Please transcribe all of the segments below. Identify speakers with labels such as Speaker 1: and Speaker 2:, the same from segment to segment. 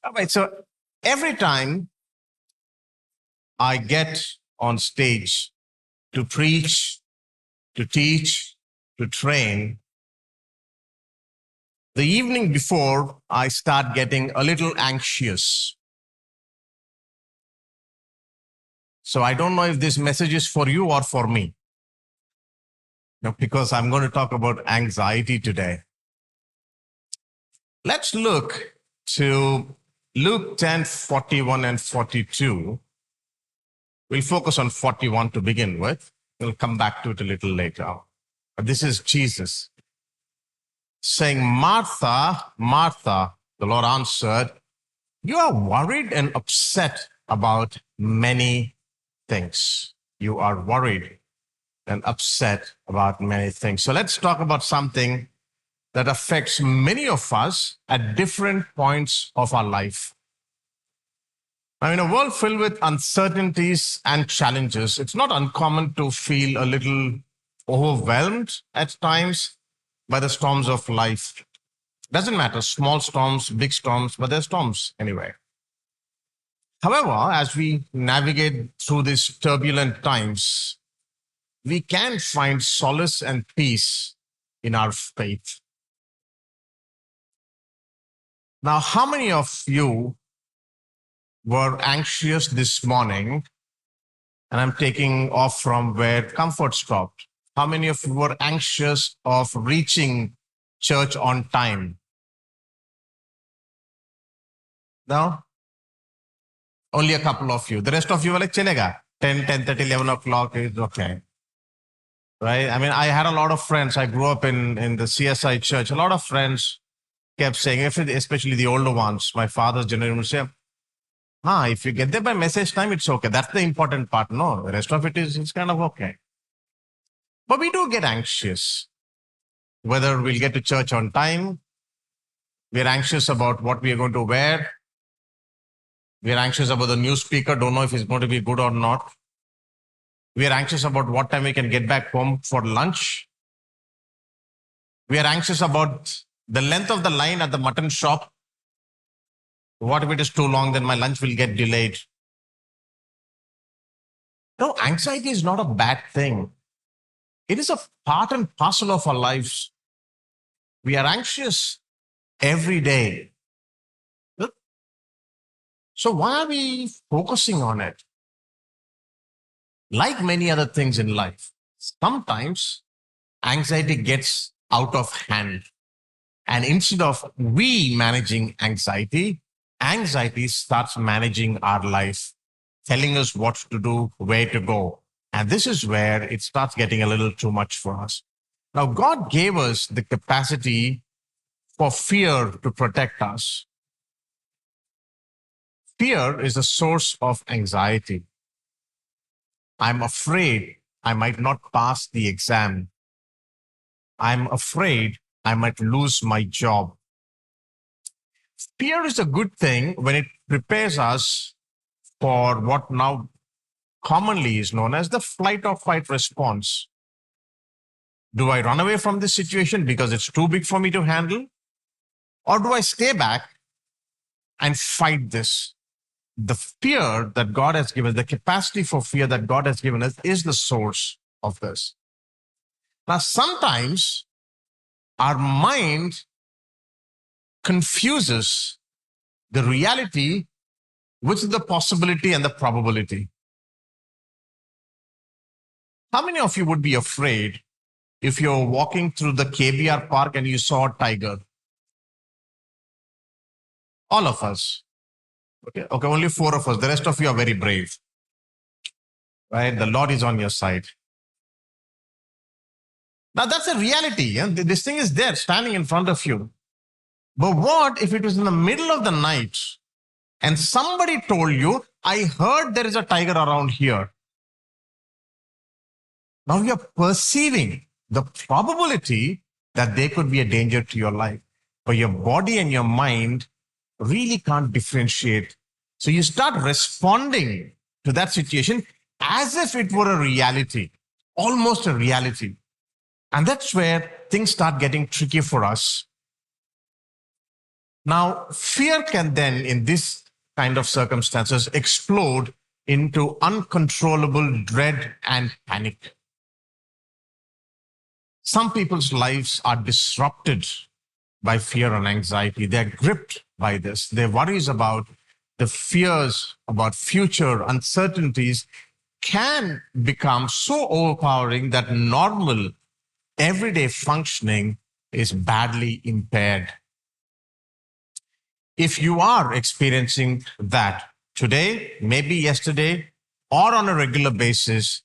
Speaker 1: All right, so every time I get on stage to preach, to teach, to train, the evening before, I start getting a little anxious. So I don't know if this message is for you or for me. Because I'm going to talk about anxiety today. Let's look to Luke 10:41 and 42. We'll focus on 41 to begin with. We'll come back to it a little later. But this is Jesus saying, Martha, Martha, the Lord answered, you are worried and upset about many things. You are worried and upset about many things. So let's talk about something that affects many of us at different points of our life. Now, in a world filled with uncertainties and challenges, it's not uncommon to feel a little overwhelmed at times by the storms of life. Doesn't matter, small storms, big storms, but they're storms anyway. However, as we navigate through these turbulent times, we can find solace and peace in our faith. Now, how many of you were anxious this morning? And I'm taking off from where comfort stopped. How many of you were anxious of reaching church on time? No? Only a couple of you. The rest of you were like, chalega. 10, 10:30, 11 o'clock is okay. Right? I mean, I had a lot of friends. I grew up in the CSI church. A lot of friends kept saying, especially the older ones, my father's generation would say, if you get there by message time, it's okay. That's the important part. No, the rest of it is it's kind of okay. But we do get anxious, whether we'll get to church on time. We're anxious about what we are going to wear. We're anxious about the new speaker, don't know if it's going to be good or not. We are anxious about what time we can get back home for lunch. We are anxious about the length of the line at the mutton shop. What if it is too long, then my lunch will get delayed. No, anxiety is not a bad thing. It is a part and parcel of our lives. We are anxious every day. So why are we focusing on it? Like many other things in life, sometimes anxiety gets out of hand. And instead of we managing anxiety, anxiety starts managing our life, telling us what to do, where to go. And this is where it starts getting a little too much for us. Now, God gave us the capacity for fear to protect us. Fear is the source of anxiety. I'm afraid I might not pass the exam. I'm afraid I might lose my job. Fear is a good thing when it prepares us for what now commonly is known as the flight or fight response. Do I run away from this situation because it's too big for me to handle? Or do I stay back and fight this? The fear that God has given, the capacity for fear that God has given us is the source of this. Now, sometimes our mind confuses the reality with the possibility and the probability. How many of you would be afraid if you're walking through the KBR park and you saw a tiger? All of us. Okay, only 4 of us. The rest of you are very brave. Right? The Lord is on your side. Now that's a reality. This thing is there, standing in front of you. But what if it was in the middle of the night and somebody told you, I heard there is a tiger around here. Now you're perceiving the probability that there could be a danger to your life. But your body and your mind really can't differentiate. So you start responding to that situation as if it were a reality, almost a reality. And that's where things start getting tricky for us. Now, fear can then, in this kind of circumstances, explode into uncontrollable dread and panic. Some people's lives are disrupted by fear and anxiety. They're gripped by this. Their worries about the fears about future uncertainties can become so overpowering that normal everyday functioning is badly impaired. If you are experiencing that today, maybe yesterday, or on a regular basis,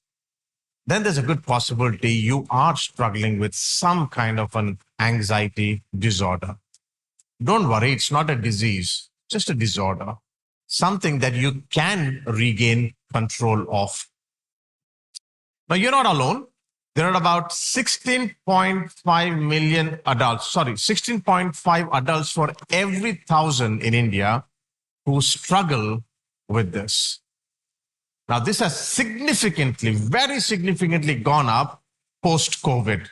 Speaker 1: then there's a good possibility you are struggling with some kind of an anxiety disorder. Don't worry, it's not a disease, just a disorder, something that you can regain control of. Now, you're not alone. There are about 16.5 million adults, 16.5 adults for every 1,000 in India who struggle with this. Now, this has significantly, very significantly gone up post-COVID.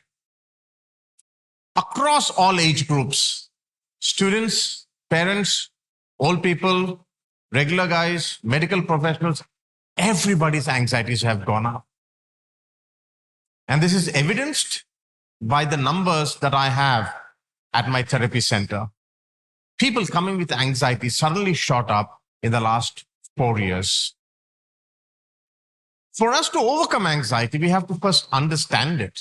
Speaker 1: Across all age groups, students, parents, old people, regular guys, medical professionals, everybody's anxieties have gone up. And this is evidenced by the numbers that I have at my therapy center. People coming with anxiety suddenly shot up in the last 4 years. For us to overcome anxiety, we have to first understand it.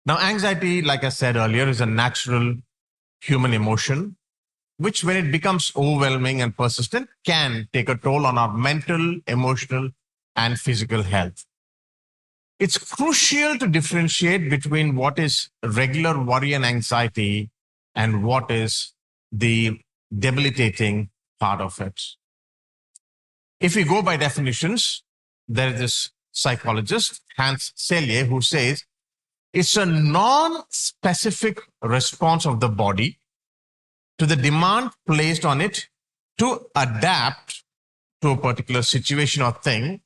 Speaker 1: Now, anxiety, like I said earlier, is a natural human emotion, which when it becomes overwhelming and persistent, can take a toll on our mental, emotional, and physical health. It's crucial to differentiate between what is regular worry and anxiety and what is the debilitating part of it. If we go by definitions, there is this psychologist, Hans Selye, who says it's a non-specific response of the body to the demand placed on it to adapt to a particular situation or thing.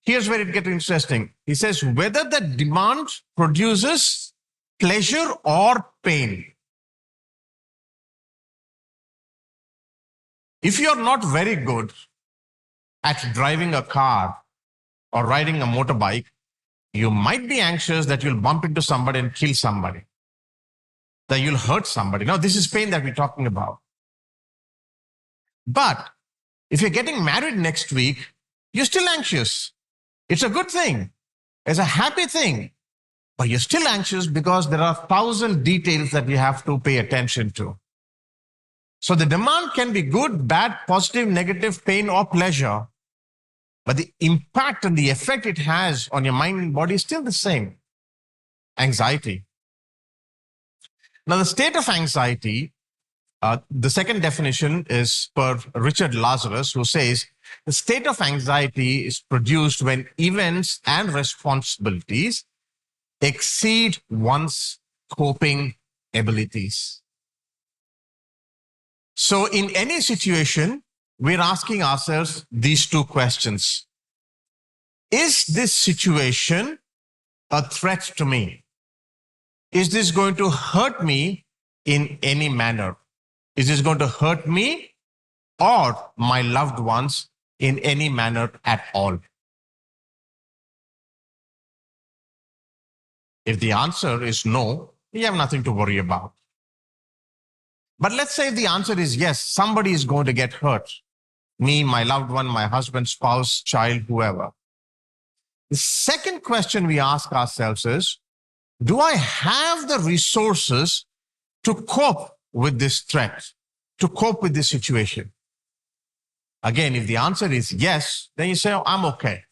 Speaker 1: Here's where it gets interesting. He says whether the demand produces pleasure or pain. If you're not very good at driving a car or riding a motorbike, you might be anxious that you'll bump into somebody and kill somebody, that you'll hurt somebody. Now, this is pain that we're talking about. But if you're getting married next week, you're still anxious. It's a good thing. It's a happy thing. But you're still anxious because there are 1,000 details that you have to pay attention to. So the demand can be good, bad, positive, negative, pain, or pleasure. But the impact and the effect it has on your mind and body is still the same. Anxiety. Now, the state of anxiety, the second definition is per Richard Lazarus, who says the state of anxiety is produced when events and responsibilities exceed one's coping abilities. So in any situation, we're asking ourselves these two questions. Is this situation a threat to me? Is this going to hurt me in any manner? Is this going to hurt me or my loved ones in any manner at all? If the answer is no, you have nothing to worry about. But let's say the answer is yes, somebody is going to get hurt. Me, my loved one, my husband, spouse, child, whoever. The second question we ask ourselves is, do I have the resources to cope with this threat, to cope with this situation? Again, if the answer is yes, then you say, oh, I'm okay.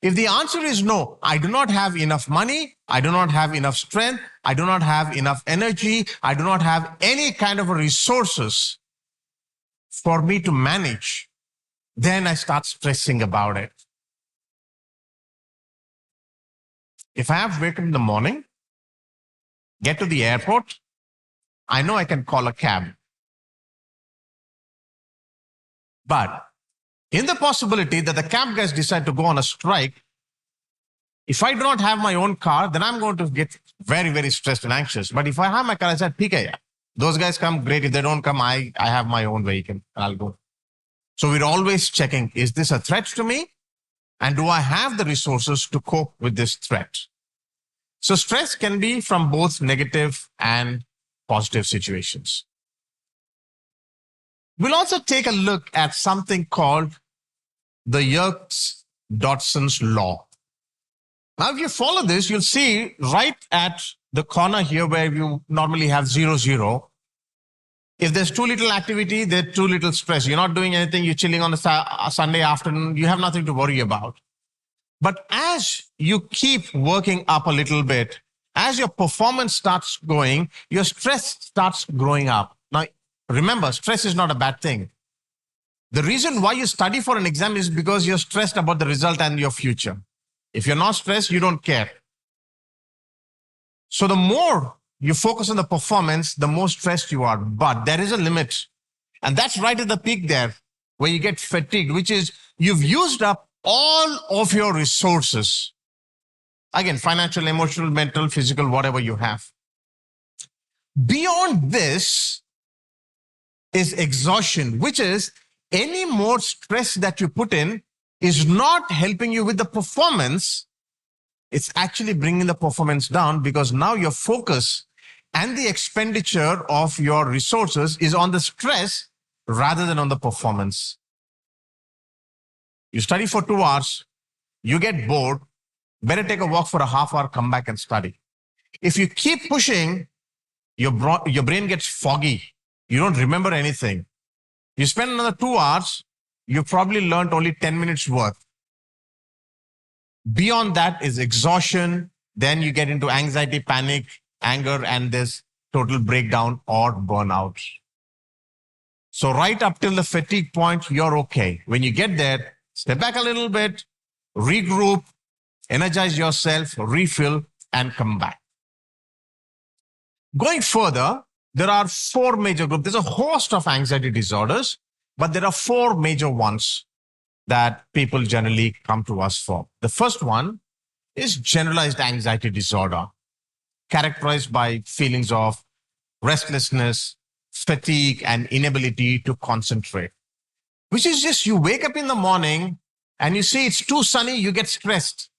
Speaker 1: If the answer is no, I do not have enough money, I do not have enough strength, I do not have enough energy, I do not have any kind of resources for me to manage, then I start stressing about it. If I have to wake up in the morning, get to the airport, I know I can call a cab. But in the possibility that the cab guys decide to go on a strike, If I do not have my own car, then I'm going to get very, very stressed and anxious. But if I have my car, I said, PK, those guys come, great. If they don't come, I have my own vehicle and I'll go. So we're always checking, is this a threat to me? And do I have the resources to cope with this threat? So stress can be from both negative and positive situations. We'll also take a look at something called the Yerkes-Dodson's law. Now, if you follow this, you'll see right at the corner here where you normally have 0, 0. If there's too little activity, there's too little stress. You're not doing anything, you're chilling on a Sunday afternoon, you have nothing to worry about. But as you keep working up a little bit, as your performance starts going, your stress starts growing up. Now, remember, stress is not a bad thing. The reason why you study for an exam is because you're stressed about the result and your future. If you're not stressed, you don't care. So the more you focus on the performance, the more stressed you are. But there is a limit. And that's right at the peak there, where you get fatigued, which is you've used up all of your resources. Again, financial, emotional, mental, physical, whatever you have. Beyond this is exhaustion, which is any more stress that you put in is not helping you with the performance. It's actually bringing the performance down because now your focus and the expenditure of your resources is on the stress rather than on the performance. You study for 2 hours, you get bored, better take a walk for a half hour, come back and study. If you keep pushing, your brain gets foggy. You don't remember anything. You spend another 2 hours, you probably learned only 10 minutes worth. Beyond that is exhaustion. Then you get into anxiety, panic, anger, and this total breakdown or burnout. So right up till the fatigue point, you're okay. When you get there, step back a little bit, regroup, energize yourself, refill, and come back. Going further, there are 4 major groups. There's a host of anxiety disorders, but there are 4 major ones that people generally come to us for. The first one is generalized anxiety disorder, characterized by feelings of restlessness, fatigue, and inability to concentrate, which is just you wake up in the morning and you see it's too sunny, you get stressed.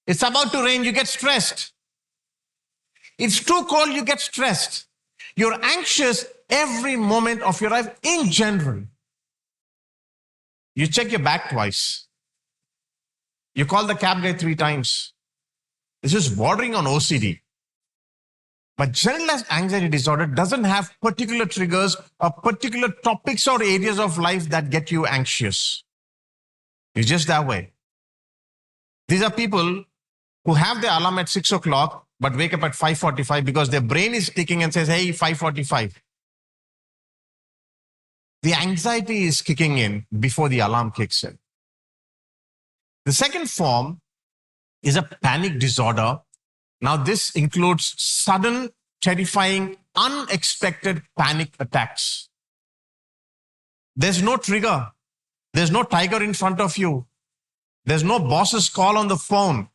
Speaker 1: It's about to rain, you get stressed. It's too cold, you get stressed. You're anxious every moment of your life in general. You check your bag twice. You call the cab guy 3 times. This is bordering on OCD. But generalized anxiety disorder doesn't have particular triggers or particular topics or areas of life that get you anxious. It's just that way. These are people who have their alarm at 6 o'clock but wake up at 5:45 because their brain is ticking and says, hey, 5:45. The anxiety is kicking in before the alarm kicks in. The second form is a panic disorder. Now, this includes sudden, terrifying, unexpected panic attacks. There's no trigger. There's no tiger in front of you. There's no boss's call on the phone.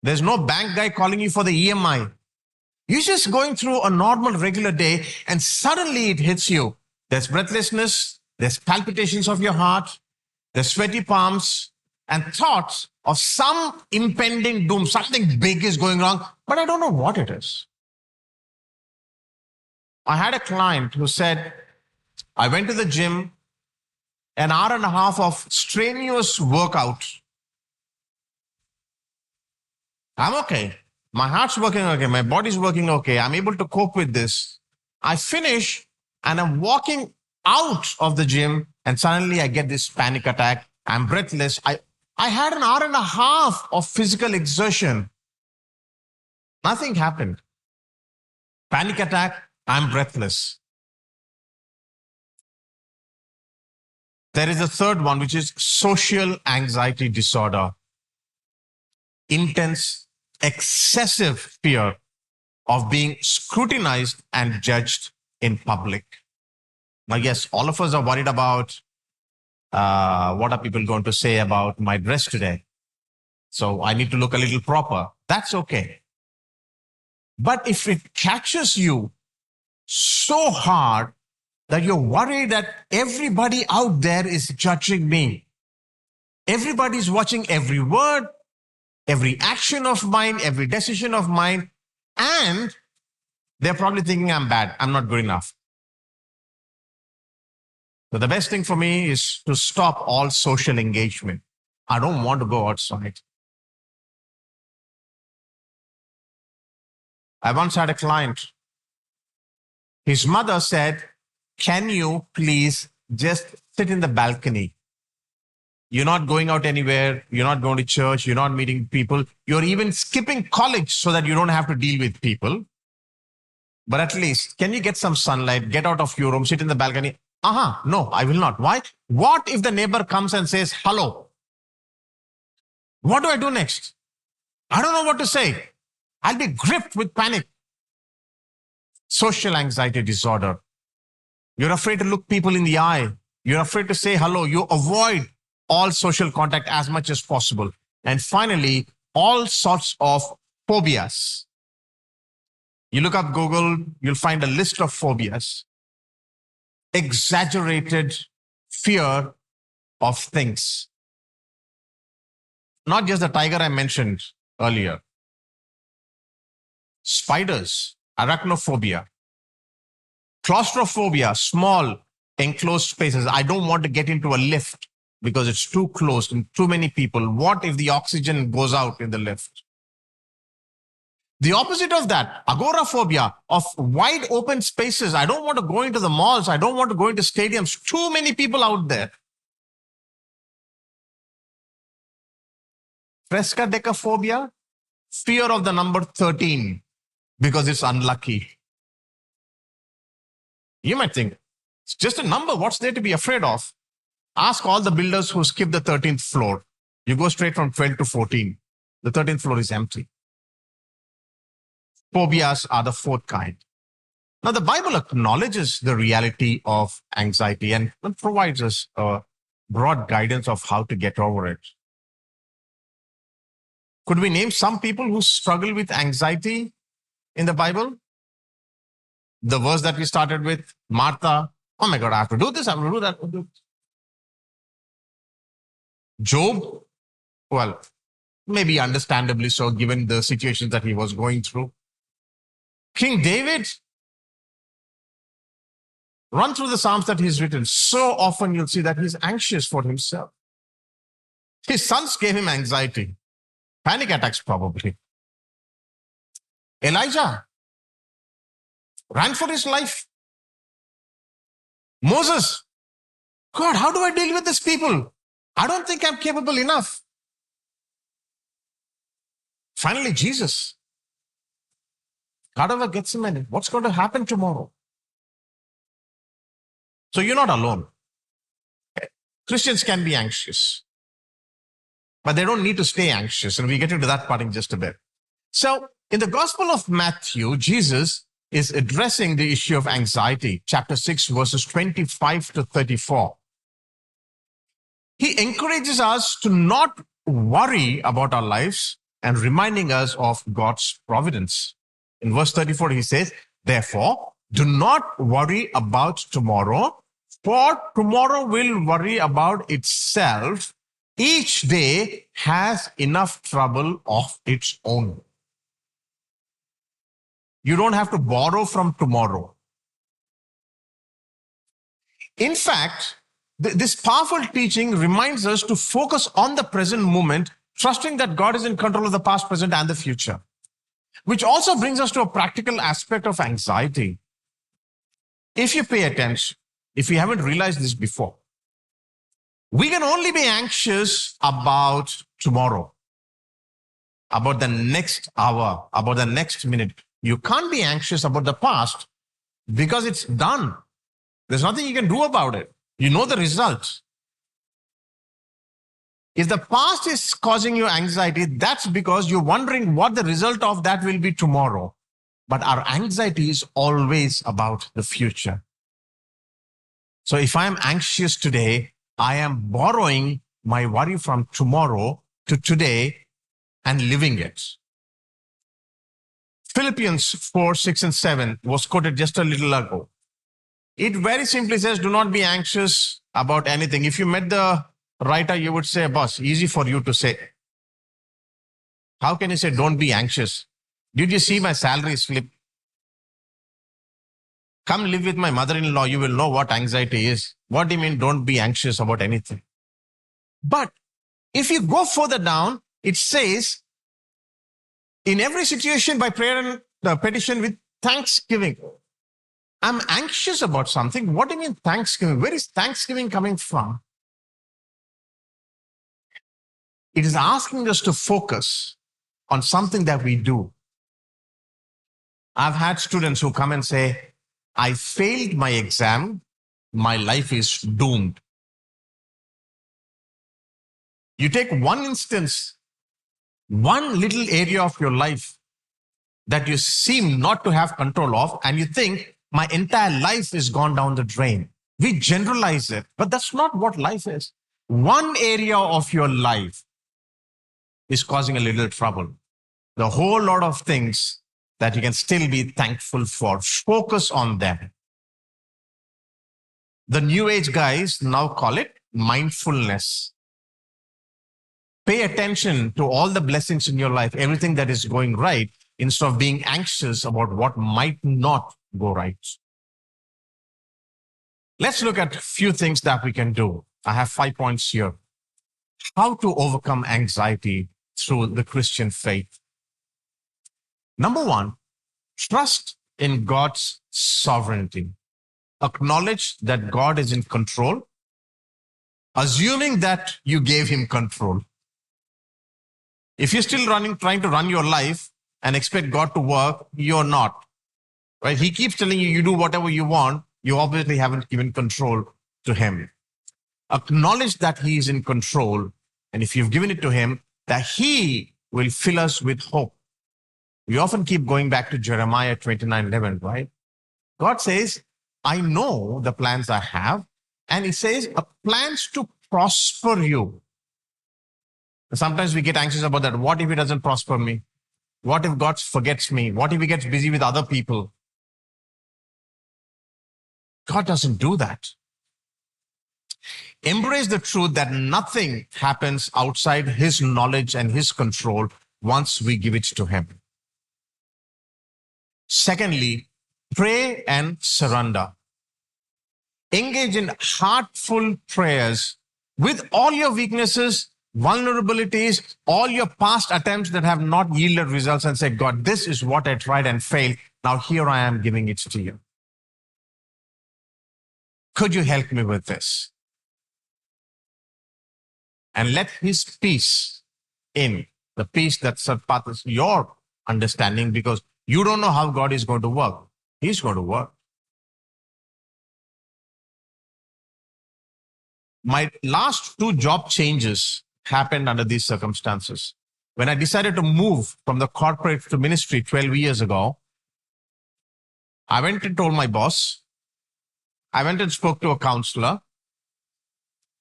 Speaker 1: There's no bank guy calling you for the EMI. You're just going through a normal, regular day, and suddenly it hits you. There's breathlessness, there's palpitations of your heart, there's sweaty palms, and thoughts of some impending doom. Something big is going wrong, but I don't know what it is. I had a client who said, I went to the gym, an hour and a half of strenuous workout. I'm okay. My heart's working okay. My body's working okay. I'm able to cope with this. I finish and I'm walking out of the gym and suddenly I get this panic attack. I'm breathless. I had an hour and a half of physical exertion. Nothing happened. Panic attack, I'm breathless. There is a third one, which is social anxiety disorder. Intense, excessive fear of being scrutinized and judged in public. Now, yes, all of us are worried about what are people going to say about my dress today? So I need to look a little proper. That's okay. But if it catches you so hard that you're worried that everybody out there is judging me, everybody's watching every word, every action of mine, every decision of mine, and they're probably thinking I'm bad, I'm not good enough. So the best thing for me is to stop all social engagement. I don't want to go outside. I once had a client. His mother said, can you please just sit in the balcony? You're not going out anywhere. You're not going to church. You're not meeting people. You're even skipping college so that you don't have to deal with people. But at least, can you get some sunlight, get out of your room, sit in the balcony? No, I will not. Why? What if the neighbor comes and says, hello? What do I do next? I don't know what to say. I'll be gripped with panic. Social anxiety disorder. You're afraid to look people in the eye. You're afraid to say hello. You avoid all social contact as much as possible. And finally, all sorts of phobias. You look up Google, you'll find a list of phobias. Exaggerated fear of things. Not just the tiger I mentioned earlier. Spiders, arachnophobia. Claustrophobia, small enclosed spaces. I don't want to get into a lift because it's too close and too many people. What if the oxygen goes out in the lift? The opposite of that, agoraphobia, of wide open spaces. I don't want to go into the malls. I don't want to go into stadiums. Too many people out there. Frescadecaphobia, fear of the number 13 because it's unlucky. You might think, it's just a number. What's there to be afraid of? Ask all the builders who skip the 13th floor. You go straight from 12 to 14. The 13th floor is empty. Phobias are the fourth kind. Now, the Bible acknowledges the reality of anxiety and provides us a broad guidance of how to get over it. Could we name some people who struggle with anxiety in the Bible? The verse that we started with, Martha. Oh my God, I have to do this, I have to do that. Job, well, maybe understandably so, given the situations that he was going through. King David, run through the Psalms that he's written. So often you'll see that he's anxious for himself. His sons gave him anxiety, panic attacks probably. Elijah ran for his life. Moses, God, how do I deal with these people? I don't think I'm capable enough. Finally, Jesus. God over Gethsemane. What's going to happen tomorrow? So you're not alone. Christians can be anxious, but they don't need to stay anxious. And we get into that part in just a bit. So in the Gospel of Matthew, Jesus is addressing the issue of anxiety, chapter 6, verses 25 to 34. He encourages us to not worry about our lives and reminding us of God's providence. In verse 34, he says, therefore, do not worry about tomorrow, for tomorrow will worry about itself. Each day has enough trouble of its own. You don't have to borrow from tomorrow. In fact, this powerful teaching reminds us to focus on the present moment, trusting that God is in control of the past, present, and the future. Which also brings us to a practical aspect of anxiety. If you pay attention, if you haven't realized this before, we can only be anxious about tomorrow, about the next hour, about the next minute. You can't be anxious about the past because it's done. There's nothing you can do about it. You know the result. If the past is causing you anxiety, that's because you're wondering what the result of that will be tomorrow. But our anxiety is always about the future. So if I'm anxious today, I am borrowing my worry from tomorrow to today and living it. Philippians 4, 6, and 7 was quoted just a little ago. It very simply says, do not be anxious about anything. If you met the writer, you would say, boss, easy for you to say. How can you say, don't be anxious? Did you see my salary slip? Come live with my mother-in-law, you will know what anxiety is. What do you mean, don't be anxious about anything? But if you go further down, it says, in every situation by prayer and petition with thanksgiving. I'm anxious about something. What do you mean thanksgiving? Where is thanksgiving coming from? It is asking us to focus on something that we do. I've had students who come and say, I failed my exam. My life is doomed. You take one instance, one little area of your life that you seem not to have control of, and you think my entire life is gone down the drain. We generalize it, but that's not what life is. One area of your life is causing a little trouble. The whole lot of things that you can still be thankful for. Focus on them. The New Age guys now call it mindfulness. Pay attention to all the blessings in your life, everything that is going right, instead of being anxious about what might not go right. Let's look at a few things that we can do. I have 5 points here. How to overcome anxiety through the Christian faith. Number one, trust in God's sovereignty. Acknowledge that God is in control, assuming that you gave him control. If you're still trying to run your life and expect God to work, you're not. Right? He keeps telling you, you do whatever you want. You obviously haven't given control to him. Acknowledge that he is in control. And if you've given it to him, that he will fill us with hope. We often keep going back to Jeremiah 29:11, right? God says, I know the plans I have. And he says, plans to prosper you. Sometimes we get anxious about that. What if he doesn't prosper me? What if God forgets me? What if he gets busy with other people? God doesn't do that. Embrace the truth that nothing happens outside his knowledge and his control once we give it to him. Secondly, pray and surrender. Engage in heartful prayers with all your weaknesses, vulnerabilities, all your past attempts that have not yielded results, and say, God, this is what I tried and failed. Now here I am giving it to you. Could you help me with this? And let his peace in, the peace that surpasses your understanding, because you don't know how God is going to work. He's going to work. My last 2 job changes happened under these circumstances. When I decided to move from the corporate to ministry 12 years ago, I went and told my boss. I went and spoke to a counselor.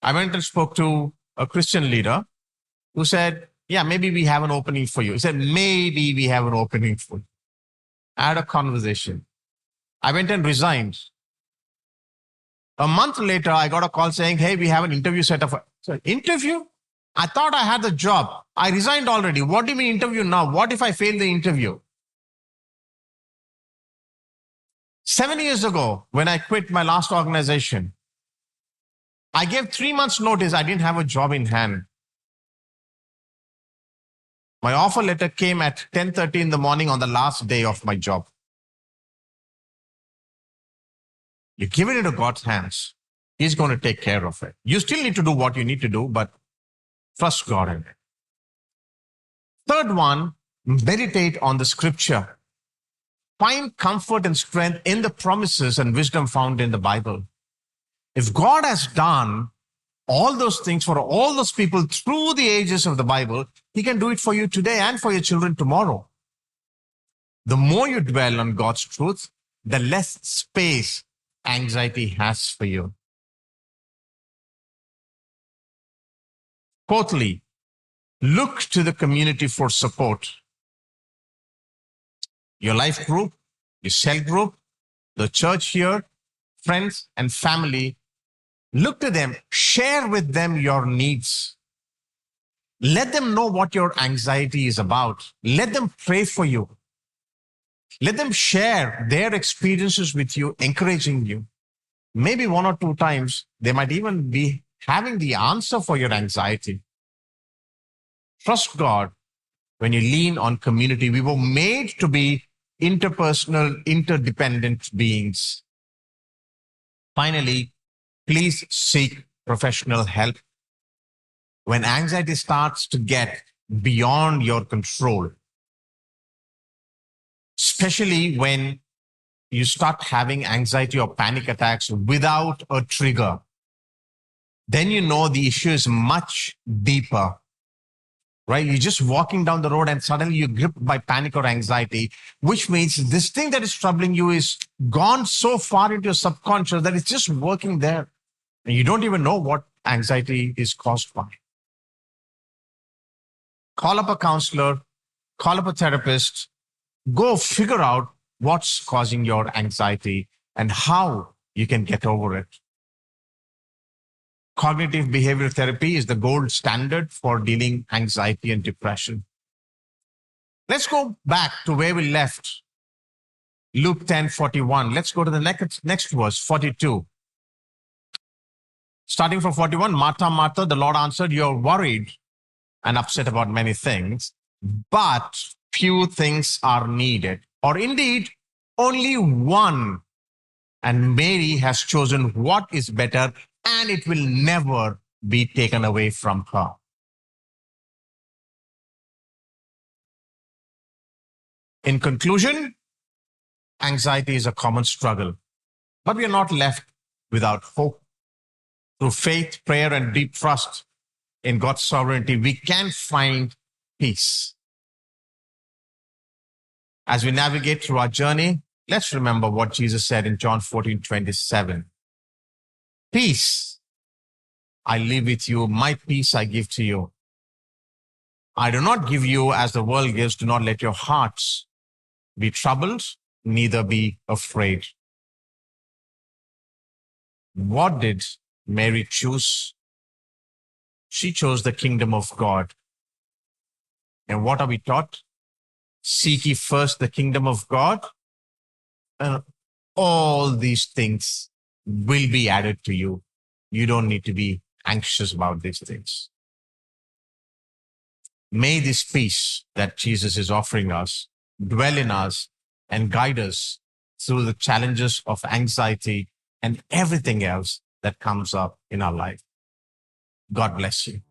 Speaker 1: I went and spoke to a Christian leader who said, yeah, maybe we have an opening for you. He said, maybe we have an opening for you. I had a conversation. I went and resigned. A month later, I got a call saying, hey, we have an interview set up. So, interview? I thought I had the job. I resigned already. What do you mean interview now? What if I fail the interview? 7 years ago, when I quit my last organization, I gave 3 months notice. I didn't have a job in hand. My offer letter came at 10:30 in the morning on the last day of my job. You give it into God's hands. He's going to take care of it. You still need to do what you need to do, but trust God in it. Third one, meditate on the scripture. Find comfort and strength in the promises and wisdom found in the Bible. If God has done all those things for all those people through the ages of the Bible, he can do it for you today and for your children tomorrow. The more you dwell on God's truth, the less space anxiety has for you. Fourthly, Look to the community for support. Your life group, your cell group, the church here, friends and family. Look to them, share with them your needs. Let them know what your anxiety is about. Let them pray for you. Let them share their experiences with you, encouraging you. Maybe one or two times, they might even be having the answer for your anxiety. Trust God when you lean on community. We were made to be interpersonal, interdependent beings. Finally, please seek professional help. When anxiety starts to get beyond your control, especially when you start having anxiety or panic attacks without a trigger, then you know the issue is much deeper, right? You're just walking down the road and suddenly you're gripped by panic or anxiety, which means this thing that is troubling you is gone so far into your subconscious that it's just working there. And you don't even know what anxiety is caused by. Call up a counselor, call up a therapist, go figure out what's causing your anxiety and how you can get over it. Cognitive behavioral therapy is the gold standard for dealing anxiety and depression. Let's go back to where we left. Luke 10:41. Let's go to the next verse, 42. Starting from 41, Martha, Martha, the Lord answered, you're worried and upset about many things, but few things are needed. Or indeed, only one. And Mary has chosen what is better, and it will never be taken away from her. In conclusion, anxiety is a common struggle, but we are not left without hope. Through faith, prayer, and deep trust in God's sovereignty, we can find peace. As we navigate through our journey, let's remember what Jesus said in John 14:27. Peace I leave with you, my peace I give to you. I do not give you as the world gives. Do not let your hearts be troubled, neither be afraid. What did Mary choose? She chose the kingdom of God. And what are we taught? Seek ye first the kingdom of God, and all these things will be added to you. You don't need to be anxious about these things. May this peace that Jesus is offering us dwell in us and guide us through the challenges of anxiety and everything else that comes up in our life. God bless you.